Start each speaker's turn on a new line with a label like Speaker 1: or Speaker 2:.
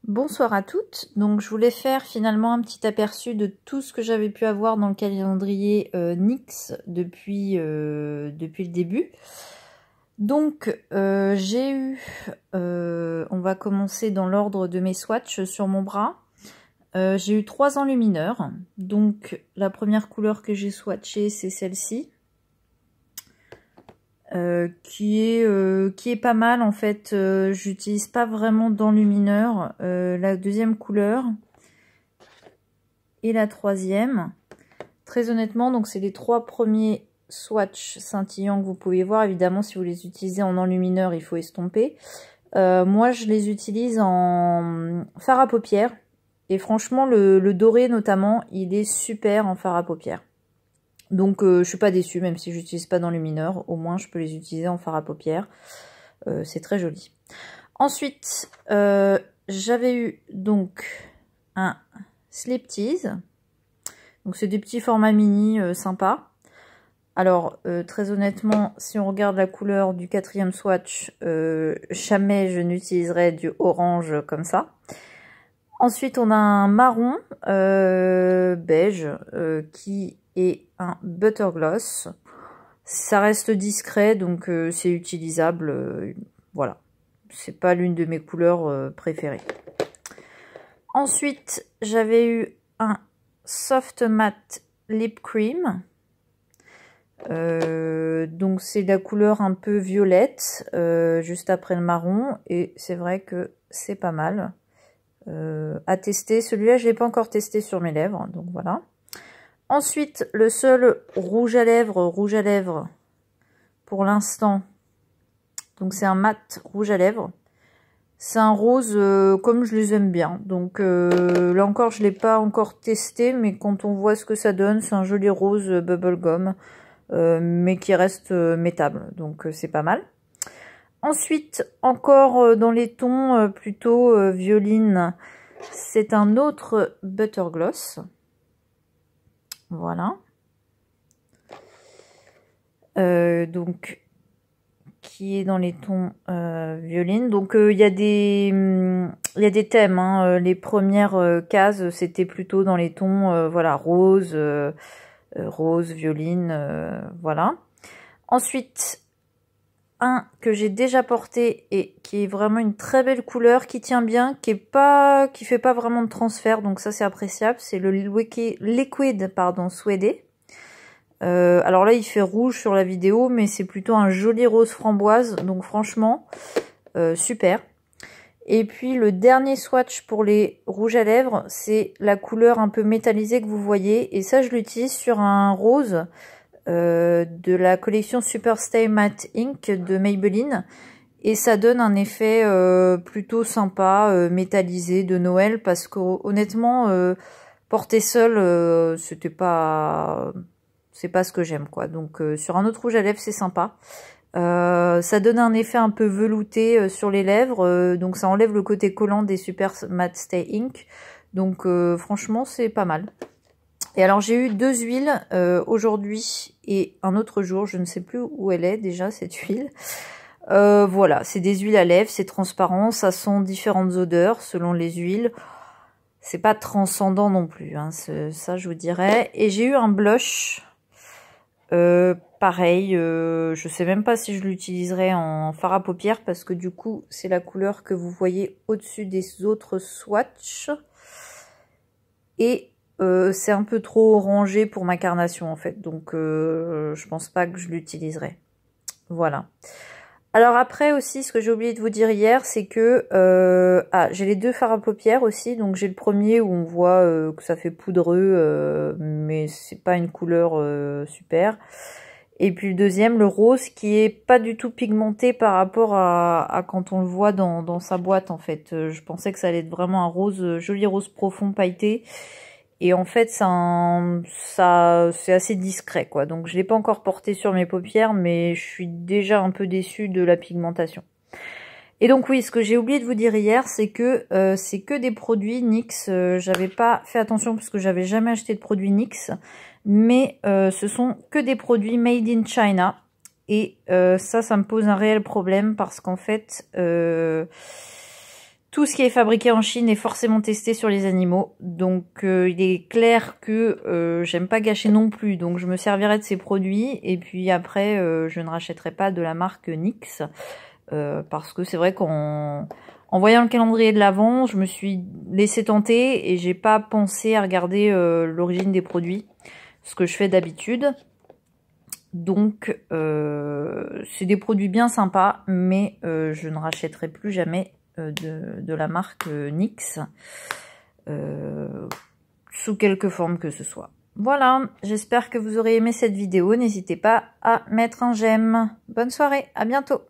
Speaker 1: Bonsoir à toutes, donc je voulais faire finalement un petit aperçu de tout ce que j'avais pu avoir dans le calendrier NYX depuis le début. Donc j'ai eu, on va commencer dans l'ordre de mes swatchs sur mon bras. J'ai eu 3 enlumineurs, donc la première couleur que j'ai swatchée c'est celle-ci. Qui est pas mal en fait. J'utilise pas vraiment d'enlumineur. La deuxième couleur et la troisième, très honnêtement, donc c'est les 3 premiers swatchs scintillants que vous pouvez voir. Évidemment, si vous les utilisez en enlumineur, il faut estomper. Moi je les utilise en fard à paupières et franchement le doré notamment, il est super en fard à paupières. Donc je suis pas déçue, même si j'utilise pas d'enlumineur, au moins je peux les utiliser en fard à paupières. C'est très joli. Ensuite, j'avais eu donc un Slip Tease. Donc c'est des petits formats mini sympas. Alors très honnêtement, si on regarde la couleur du 4e swatch, jamais je n'utiliserai du orange comme ça. Ensuite on a un marron beige qui est un butter gloss. Ça reste discret, donc c'est utilisable. Voilà, c'est pas l'une de mes couleurs préférées. Ensuite, j'avais eu un soft matte lip cream. Donc c'est la couleur un peu violette, juste après le marron, et c'est vrai que c'est pas mal à tester. Celui-là, je l'ai pas encore testé sur mes lèvres, donc voilà. Ensuite, le seul rouge à lèvres pour l'instant, donc c'est un mat rouge à lèvres. C'est un rose comme je les aime bien. Donc là encore, je ne l'ai pas encore testé, mais quand on voit ce que ça donne, c'est un joli rose bubblegum, mais qui reste métable. Donc c'est pas mal. Ensuite, encore dans les tons plutôt violine, c'est un autre butter gloss. Voilà. Donc, qui est dans les tons violine. Donc, il y a des thèmes. Hein. Les premières cases, c'était plutôt dans les tons, voilà, rose, rose, violine, voilà. Ensuite, un que j'ai déjà porté et qui est vraiment une très belle couleur, qui tient bien, qui fait pas vraiment de transfert, donc ça c'est appréciable. C'est le Liquid, pardon, Suede. Alors là il fait rouge sur la vidéo, mais c'est plutôt un joli rose framboise, donc franchement super. Et puis le dernier swatch pour les rouges à lèvres, c'est la couleur un peu métallisée que vous voyez, et ça je l'utilise sur un rose de la collection Super Stay Matte Ink de Maybelline, et ça donne un effet plutôt sympa, métallisé de Noël, parce que honnêtement porter seul c'est pas ce que j'aime quoi. Donc sur un autre rouge à lèvres c'est sympa, ça donne un effet un peu velouté sur les lèvres, donc ça enlève le côté collant des Super Matte Stay Ink, donc franchement c'est pas mal. Et alors j'ai eu 2 huiles aujourd'hui et un autre jour, je ne sais plus où elle est déjà cette huile. Voilà, c'est des huiles à lèvres, c'est transparent, ça sent différentes odeurs selon les huiles. C'est pas transcendant non plus, hein, ça je vous dirais. Et j'ai eu un blush, pareil, je sais même pas si je l'utiliserai en fard à paupières, parce que du coup c'est la couleur que vous voyez au-dessus des autres swatchs. Et c'est un peu trop orangé pour ma carnation en fait, donc je pense pas que je l'utiliserai. Voilà. Alors après aussi, ce que j'ai oublié de vous dire hier, c'est que j'ai les 2 fards à paupières aussi. Donc j'ai le premier où on voit que ça fait poudreux, mais c'est pas une couleur super. Et puis le deuxième, le rose, qui est pas du tout pigmenté par rapport à quand on le voit dans sa boîte en fait. Je pensais que ça allait être vraiment un rose, joli rose profond pailleté. Et en fait, c'est assez discret, quoi. Donc, je l'ai pas encore porté sur mes paupières, mais je suis déjà un peu déçue de la pigmentation. Et donc, oui, ce que j'ai oublié de vous dire hier, c'est que des produits NYX. J'avais pas fait attention parce que j'avais jamais acheté de produits NYX. Mais ce sont que des produits made in China. Et ça me pose un réel problème parce qu'en fait... tout ce qui est fabriqué en Chine est forcément testé sur les animaux. Donc il est clair que j'aime pas gâcher non plus. Donc je me servirai de ces produits. Et puis après, je ne rachèterai pas de la marque NYX. Parce que c'est vrai qu'en voyant le calendrier de l'Avent, je me suis laissé tenter et j'ai pas pensé à regarder l'origine des produits. Ce que je fais d'habitude. Donc c'est des produits bien sympas. Mais je ne rachèterai plus jamais de la marque NYX sous quelque forme que ce soit. Voilà, j'espère que vous aurez aimé cette vidéo. N'hésitez pas à mettre un j'aime. Bonne soirée, à bientôt.